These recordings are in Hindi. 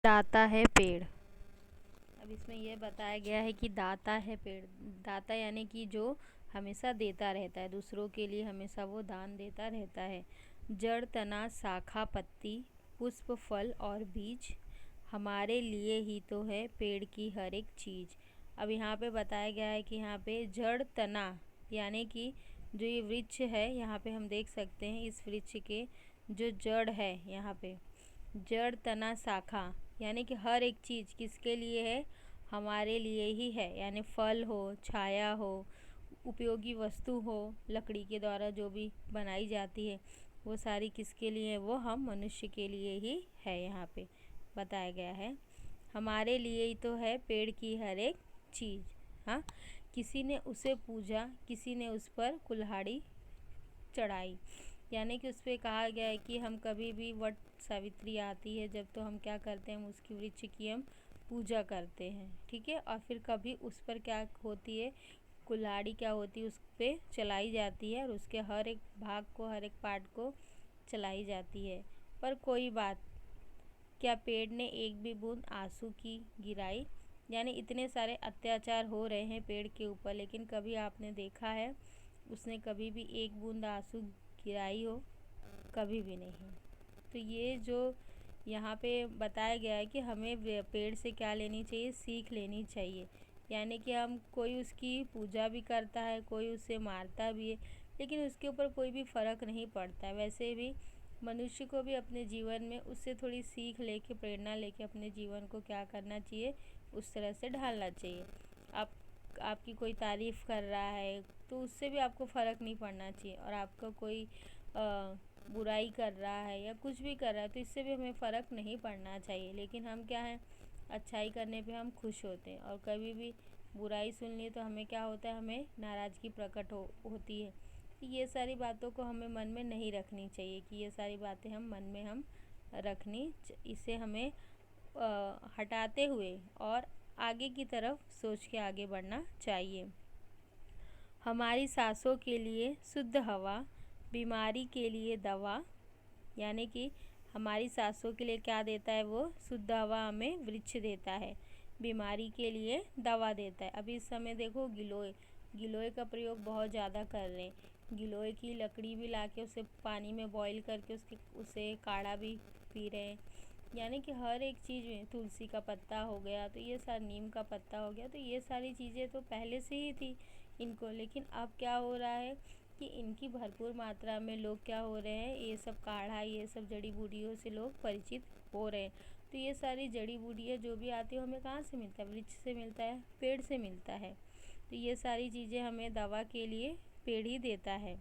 दाता है पेड़। अब इसमें यह बताया गया है कि दाता है पेड़। दाता यानी कि जो हमेशा देता रहता है, दूसरों के लिए हमेशा वो दान देता रहता है। जड़, तना, शाखा, पत्ती, पुष्प, फल और बीज, हमारे लिए ही तो है पेड़ की हर एक चीज़। अब यहाँ पे बताया गया है कि यहाँ पे जड़, तना यानी कि जो ये वृक्ष है, यहाँ पे हम देख सकते हैं इस वृक्ष के जो जड़ है, यहाँ पे जड़, तना, शाखा यानी कि हर एक चीज़ किसके लिए है? हमारे लिए ही है। यानी फल हो, छाया हो, उपयोगी वस्तु हो, लकड़ी के द्वारा जो भी बनाई जाती है, वो सारी किसके लिए है? वो हम मनुष्य के लिए ही है। यहाँ पे बताया गया है हमारे लिए ही तो है पेड़ की हर एक चीज़। हाँ, किसी ने उसे पूजा, किसी ने उस पर कुल्हाड़ी चढ़ाई। यानी कि उस पर कहा गया है कि हम कभी भी वट सावित्री आती है जब, तो हम क्या करते हैं? उसकी वृक्ष की हम पूजा करते हैं, ठीक है। और फिर कभी उस पर क्या होती है? कुल्हाड़ी क्या होती है? उस पर चलाई जाती है और उसके हर एक भाग को, हर एक पार्ट को चलाई जाती है। पर कोई बात, क्या पेड़ ने एक भी बूंद आंसू की गिराई? यानी इतने सारे अत्याचार हो रहे हैं पेड़ के ऊपर, लेकिन कभी आपने देखा है उसने कभी भी एक बूंद आंसू गिराई हो? कभी भी नहीं। तो ये जो यहाँ पे बताया गया है कि हमें पेड़ से क्या लेनी चाहिए? सीख लेनी चाहिए। यानी कि हम, कोई उसकी पूजा भी करता है, कोई उसे मारता भी है, लेकिन उसके ऊपर कोई भी फ़र्क नहीं पड़ता है। वैसे भी मनुष्य को भी अपने जीवन में उससे थोड़ी सीख लेके, प्रेरणा लेके अपने जीवन को क्या करना चाहिए? उस तरह से ढालना चाहिए। आप आपकी कोई तारीफ़ कर रहा है तो उससे भी आपको फ़र्क नहीं पड़ना चाहिए, और आपका कोई बुराई कर रहा है या कुछ भी कर रहा है तो इससे भी हमें फ़र्क नहीं पड़ना चाहिए। लेकिन हम क्या है, अच्छाई करने पे हम खुश होते हैं, और कभी भी बुराई सुन लिए तो हमें क्या होता है? हमें नाराज़गी प्रकट होती है। ये सारी बातों को हमें मन में नहीं रखनी चाहिए कि ये सारी बातें हम मन में हम इसे हमें हटाते हुए और आगे की तरफ सोच के आगे बढ़ना चाहिए। हमारी सांसों के लिए शुद्ध हवा, बीमारी के लिए दवा। यानी कि हमारी सांसों के लिए क्या देता है? वो शुद्ध हवा हमें वृक्ष देता है। बीमारी के लिए दवा देता है। अभी इस समय देखो, गिलोय का प्रयोग बहुत ज़्यादा कर रहे हैं। गिलोय की लकड़ी भी लाके उसे पानी में बॉईल करके उसे काढ़ा भी पी रहे हैं। यानी कि हर एक चीज़ में, तुलसी का पत्ता हो गया तो ये सारा, नीम का पत्ता हो गया तो ये सारी चीज़ें तो पहले से ही थी इनको, लेकिन अब क्या हो रहा है कि इनकी भरपूर मात्रा में लोग क्या हो रहे हैं? ये सब काढ़ा, ये सब जड़ी बूटियों से लोग परिचित हो रहे हैं। तो ये सारी जड़ी बूटियाँ जो भी आती है हमें कहाँ से मिलता है? वृक्ष से मिलता है, पेड़ से मिलता है। तो ये सारी चीज़ें हमें दवा के लिए पेड़ ही देता है।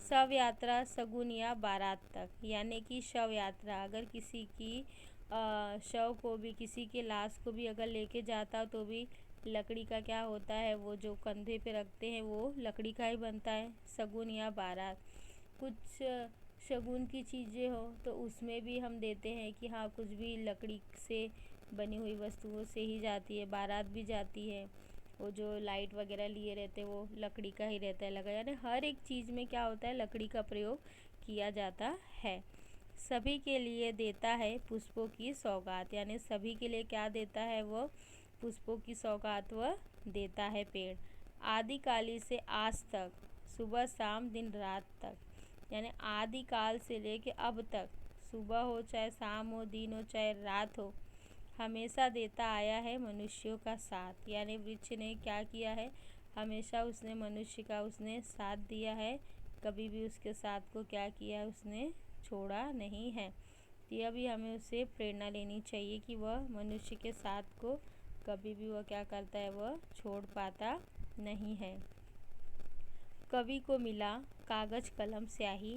शव यात्रा, शगुन या बारात तक। यानी कि शव यात्रा, अगर किसी की शव को भी, किसी के लाश को भी अगर लेके जाता तो भी लकड़ी का क्या होता है? वो जो कंधे पे रखते हैं वो लकड़ी का ही बनता है। शगुन या बारात, कुछ शगुन की चीज़ें हो तो उसमें भी हम देते हैं कि हाँ, कुछ भी लकड़ी से बनी हुई वस्तुओं से ही जाती है। बारात भी जाती है, वो जो लाइट वगैरह लिए रहते हैं वो लकड़ी का ही रहता है लगा। यानी हर एक चीज़ में क्या होता है? लकड़ी का प्रयोग किया जाता है। सभी के लिए देता है पुष्पों की सौगात। यानी सभी के लिए क्या देता है? वो पुष्पों की सौगात वह देता है पेड़। आदिकाली से आज तक, सुबह शाम दिन रात तक। यानी आदिकाल से लेके अब तक, सुबह हो चाहे शाम हो, दिन हो चाहे रात हो, हमेशा देता आया है मनुष्यों का साथ। यानी वृक्ष ने क्या किया है? हमेशा उसने मनुष्य का उसने साथ दिया है। कभी भी उसके साथ को क्या किया है? उसने छोड़ा नहीं है। तो यह भी हमें उससे प्रेरणा लेनी चाहिए कि वह मनुष्य के साथ को कभी भी वह क्या करता है? वह छोड़ पाता नहीं है। कवि को मिला कागज कलम स्याही,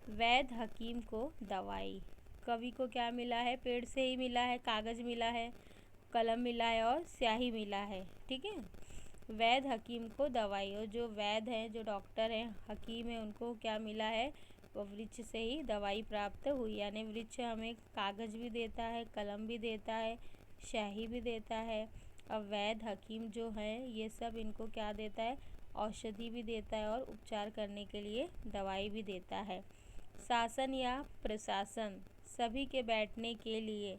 वैद्य हकीम को दवाई। कवि को क्या मिला है? पेड़ से ही मिला है। कागज मिला है, कलम मिला है और स्याही मिला है, ठीक है। वैद्य हकीम को दवाई, और जो वैद्य हैं, जो डॉक्टर हैं, हकीम हैं, उनको क्या मिला है? वो वृक्ष से ही दवाई प्राप्त हुई। यानी वृक्ष हमें कागज भी देता है, कलम भी देता है, स्याही भी देता है, और वैद्य हकीम जो हैं ये सब इनको क्या देता है? औषधि भी देता है और उपचार करने के लिए दवाई भी देता है। शासन या प्रशासन, सभी के बैठने के लिए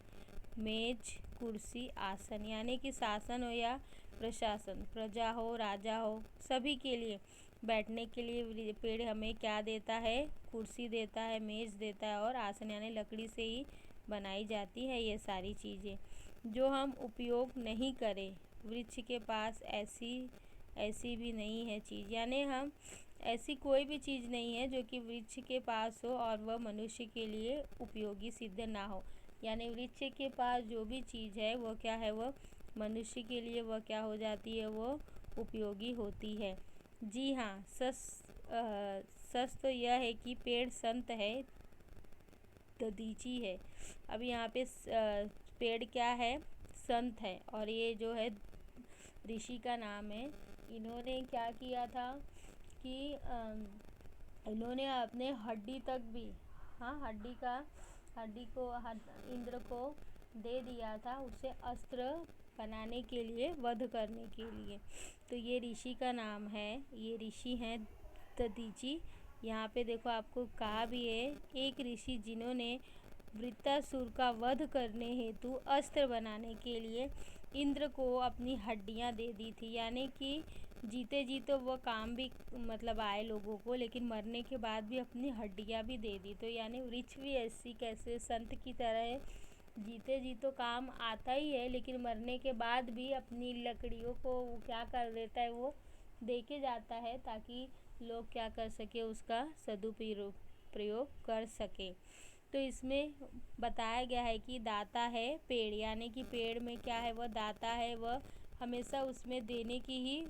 मेज, कुर्सी, आसन, यानी कि शासन हो या प्रशासन, प्रजा हो राजा हो, सभी के लिए बैठने के लिए पेड़ हमें क्या देता है, कुर्सी देता है, मेज देता है और आसन यानी लकड़ी से ही बनाई जाती है ये सारी चीज़ें जो हम उपयोग नहीं करें। वृक्ष के पास ऐसी भी नहीं है चीज़, यानी हम ऐसी कोई भी चीज़ नहीं है जो कि वृक्ष के पास हो और वह मनुष्य के लिए उपयोगी सिद्ध ना हो। यानी वृक्ष के पास जो भी चीज़ है वो क्या है, वह मनुष्य के लिए वह क्या हो जाती है, वो उपयोगी होती है। जी हाँ, सच तो यह है कि पेड़ संत है, दधीची है। अब यहाँ पे पेड़ क्या है, संत है और ये जो है ऋषि का नाम है। इन्होंने क्या किया था कि इन्होंने अपने हड्डी तक भी, हाँ हड्डी को इंद्र को दे दिया था उसे अस्त्र बनाने के लिए, वध करने के लिए। तो ये ऋषि का नाम है, ये ऋषि हैं दधीची। यहाँ पे देखो आपको कहा भी है, एक ऋषि जिन्होंने वृत्तासुर का वध करने हेतु अस्त्र बनाने के लिए इंद्र को अपनी हड्डियाँ दे दी थी। यानी कि जीते जी तो वह काम भी मतलब आए लोगों को, लेकिन मरने के बाद भी अपनी हड्डियाँ भी दे दी। तो यानी वृक्ष भी ऐसी कैसे संत की तरह है, जीते जी तो काम आता ही है, लेकिन मरने के बाद भी अपनी लकड़ियों को वो क्या कर देता है, वो दे के जाता है ताकि लोग क्या कर सके, उसका प्रयोग कर सके। तो इसमें बताया गया है कि दाता है पेड़, यानी कि पेड़ में क्या है, वह दाता है, वह हमेशा उसमें देने की ही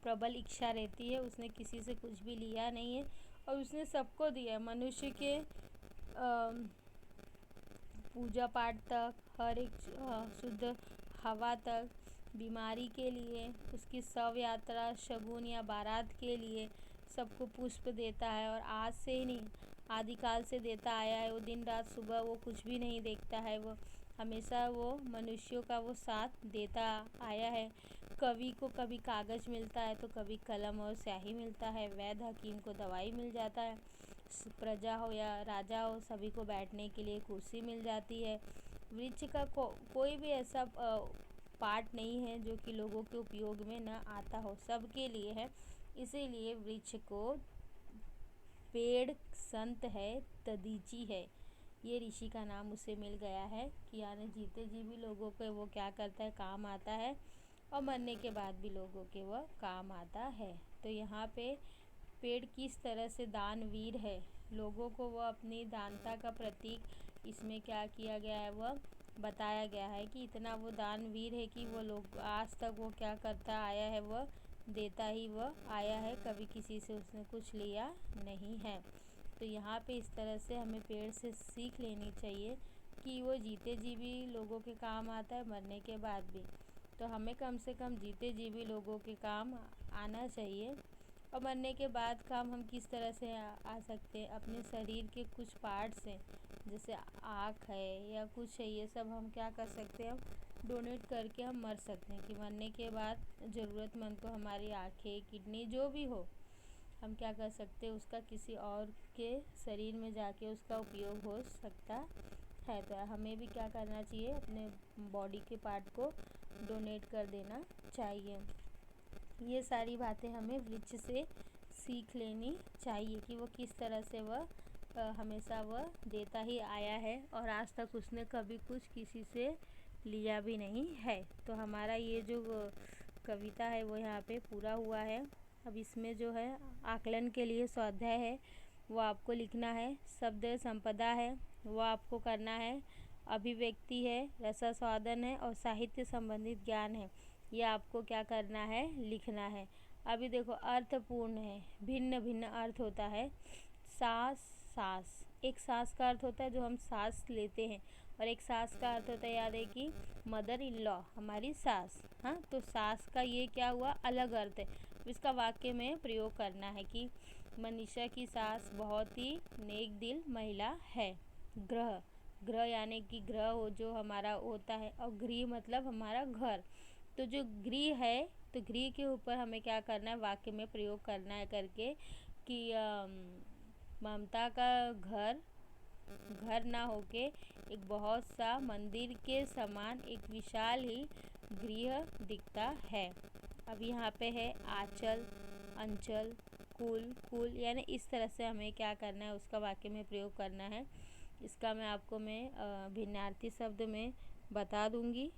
प्रबल इच्छा रहती है। उसने किसी से कुछ भी लिया नहीं है और उसने सबको दिया, मनुष्य के पूजा पाठ तक, हर एक शुद्ध हवा तक, बीमारी के लिए, उसकी शव यात्रा, शगुन या बारात के लिए सबको पुष्प देता है। और आज से ही नहीं, आदिकाल से देता आया है। वो दिन रात सुबह वो कुछ भी नहीं देखता है, वो हमेशा वो मनुष्यों का वो साथ देता आया है। कवि को कभी कागज़ मिलता है तो कभी कलम और स्याही मिलता है, वैद्य हकीम को दवाई मिल जाता है, प्रजा हो या राजा हो सभी को बैठने के लिए कुर्सी मिल जाती है। वृक्ष का कोई भी ऐसा पार्ट नहीं है जो कि लोगों के उपयोग में न आता हो, सबके लिए है। इसीलिए वृक्ष को पेड़ संत है, दधीची है, ये ऋषि का नाम उसे मिल गया है कि यानी जीते जी भी लोगों के वो क्या करता है, काम आता है और मरने के बाद भी लोगों के वह काम आता है। तो यहाँ पे पेड़ किस तरह से दानवीर है, लोगों को वह अपनी दानता का प्रतीक इसमें क्या किया गया है, वह बताया गया है कि इतना वो दानवीर है कि वो लोग आज तक वो क्या करता आया है, वह देता ही वह आया है, कभी किसी से उसने कुछ लिया नहीं है। तो यहाँ पे इस तरह से हमें पेड़ से सीख लेनी चाहिए कि वो जीते जी भी लोगों के काम आता है, मरने के बाद भी। तो हमें कम से कम जीते जी भी लोगों के काम आना चाहिए। और मरने के बाद काम हम किस तरह से आ सकते हैं, अपने शरीर के कुछ पार्ट्स हैं जैसे आँख है या कुछ है, ये सब हम क्या कर सकते हैं, डोनेट करके हम मर सकते हैं कि मरने के बाद ज़रूरतमंद को हमारी आँखें, किडनी जो भी हो, हम क्या कर सकते हैं, उसका किसी और के शरीर में जाके उसका उपयोग हो सकता है। तो हमें भी क्या करना चाहिए, अपने बॉडी के पार्ट को डोनेट कर देना चाहिए। ये सारी बातें हमें वृक्ष से सीख लेनी चाहिए कि वो किस तरह से वह हमेशा वह देता ही आया है और आज तक उसने कभी कुछ किसी से लिया भी नहीं है। तो हमारा ये जो कविता है वो यहाँ पे पूरा हुआ है। अब इसमें जो है आकलन के लिए स्वाध्याय है, वो आपको लिखना है। शब्द संपदा है, वो आपको करना है। अभिव्यक्ति है, रसास्वादन है और साहित्य संबंधित ज्ञान है, ये आपको क्या करना है, लिखना है। अभी देखो अर्थपूर्ण है, भिन्न भिन्न अर्थ होता है। सांस, एक सांस का अर्थ होता है जो हम सांस लेते हैं, और एक सांस का अर्थ होता है, याद है कि मदर इन लॉ हमारी सास। हाँ, तो सांस का ये क्या हुआ, अलग अर्थ है। इसका वाक्य में प्रयोग करना है कि मनीषा की सास बहुत ही नेक दिल महिला है। ग्रह यानी कि ग्रह हो जो हमारा होता है, और गृह मतलब हमारा घर। तो जो गृह है, तो गृह के ऊपर हमें क्या करना है, वाक्य में प्रयोग करना है करके कि ममता का घर घर ना होके एक बहुत सा मंदिर के समान एक विशाल ही गृह दिखता है। अब यहाँ पे है आंचल, अंचल, कुल, कुल, यानी इस तरह से हमें क्या करना है, उसका वाक्य में प्रयोग करना है। इसका मैं भिन्नार्थी शब्द में बता दूंगी।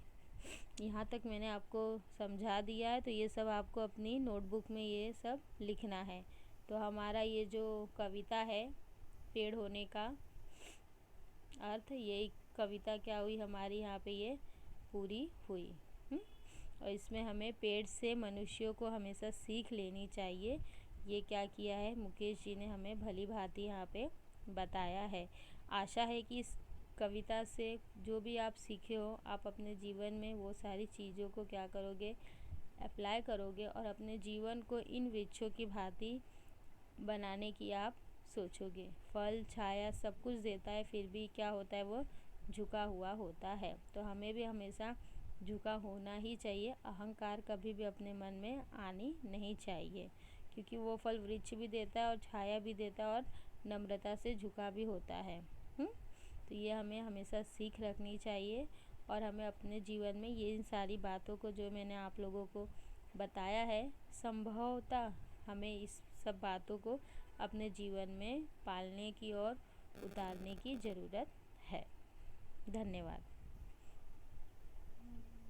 यहाँ तक मैंने आपको समझा दिया है, तो ये सब आपको अपनी नोटबुक में ये सब लिखना है। तो हमारा ये जो कविता है पेड़ होने का अर्थ, ये कविता क्या हुई हमारी यहाँ पे ये पूरी हुई। और इसमें हमें पेड़ से मनुष्यों को हमेशा सीख लेनी चाहिए। ये क्या किया है मुकेश जी ने हमें भली भांति यहाँ पे बताया है। आशा है कि इस कविता से जो भी आप सीखे हो आप अपने जीवन में वो सारी चीज़ों को क्या करोगे, अप्लाई करोगे और अपने जीवन को इन वृक्षों की भांति बनाने की आप सोचोगे। फल छाया सब कुछ देता है, फिर भी क्या होता है, वो झुका हुआ होता है। तो हमें भी हमेशा झुका होना ही चाहिए। अहंकार कभी भी अपने मन में आनी नहीं चाहिए, क्योंकि वो फल वृक्ष भी देता है और छाया भी देता है और नम्रता से झुका भी होता है। तो ये हमें हमेशा सीख रखनी चाहिए और हमें अपने जीवन में ये इन सारी बातों को जो मैंने आप लोगों को बताया है, संभवतः हमें इस सब बातों को अपने जीवन में पालने की और उतारने की ज़रूरत है। धन्यवाद।